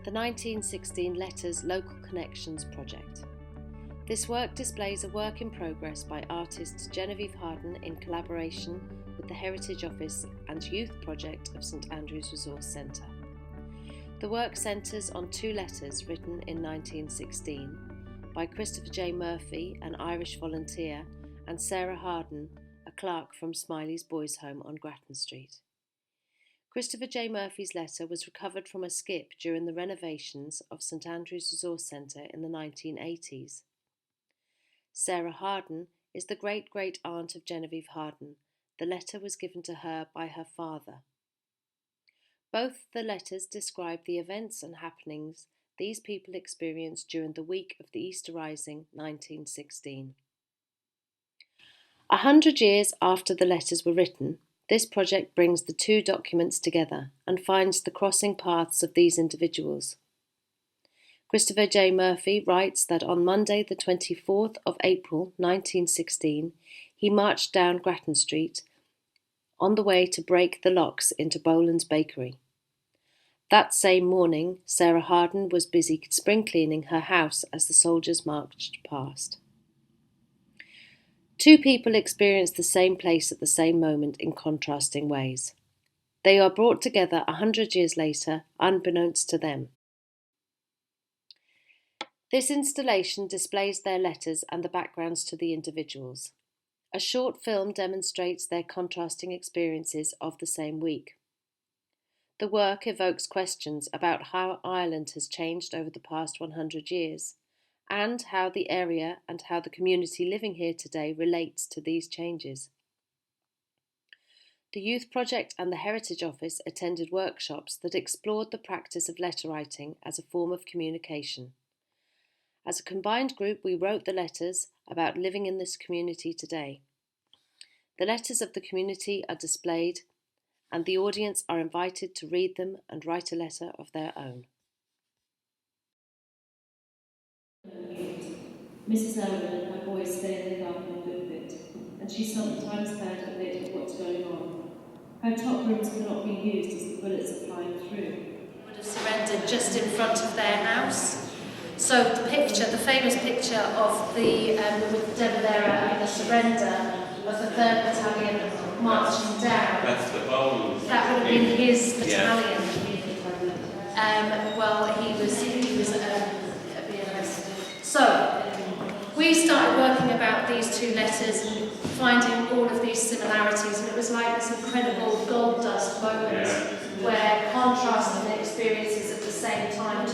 the 1916 Letters Local Connections project. This work displays a work in progress by artist Genevieve Harden in collaboration with the Heritage Office and Youth Project of St Andrew's Resource Centre. The work centres on two letters written in 1916 by Christopher J. Murphy, an Irish volunteer, and Sarah Harden, a clerk from Smiley's Boys' Home on Grattan Street. Christopher J. Murphy's letter was recovered from a skip during the renovations of St Andrew's Resource Centre in the 1980s. Sarah Harden is the great-great-aunt of Genevieve Harden. The letter was given to her by her father. Both the letters describe the events and happenings these people experienced during the week of the Easter Rising 1916. 100 years after the letters were written, this project brings the two documents together and finds the crossing paths of these individuals. Christopher J. Murphy writes that on Monday the 24th of April 1916 he marched down Grattan Street on the way to break the locks into Boland's bakery. That same morning, Sarah Harden was busy spring cleaning her house as the soldiers marched past. Two people experience the same place at the same moment in contrasting ways. They are brought together 100 years later, unbeknownst to them. This installation displays their letters and the backgrounds to the individuals. A short film demonstrates their contrasting experiences of the same week. The work evokes questions about how Ireland has changed over the past 100 years, and how the area and how the community living here today relates to these changes. The Youth Project and the Heritage Office attended workshops that explored the practice of letter writing as a form of communication. As a combined group, we wrote the letters about living in this community today. The letters of the community are displayed, and the audience are invited to read them and write a letter of their own. Mrs. Owen and her boys stay in the garden a good bit, and she sometimes heard a bit of what's going on. Her top rooms cannot be used as the bullets are flying through. Would have surrendered just in front of their house. So the picture, the famous picture of the with the Devilera and the surrender of the 3rd Battalion marching down. That's the whole. That would have been his battalion. Yeah. Well, he was being arrested. So we started working about these two letters and finding all of these similarities, and it was like this incredible gold dust moment where contrasting the experiences at the same time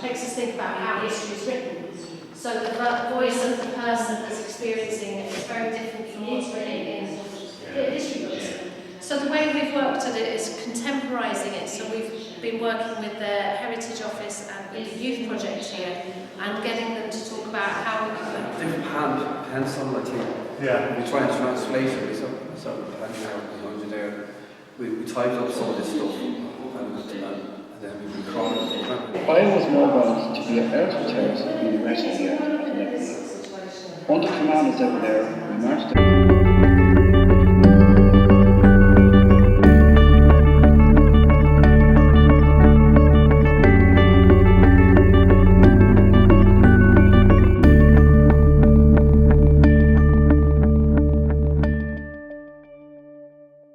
makes us think about how history is written. So the voice of the person that's experiencing it is very different from what's written in history books. So the way we've worked at it is contemporising it. So we've been working with the Heritage Office and with the Youth Project here and getting them to talk about how we can... Different hand I think. Yeah. We try and translate it. We sort of hand behind you there. We typed up some of this stuff and then we recorded it. I was mobiled to be out of terrace and be arrested here. Under commanders over there, we marched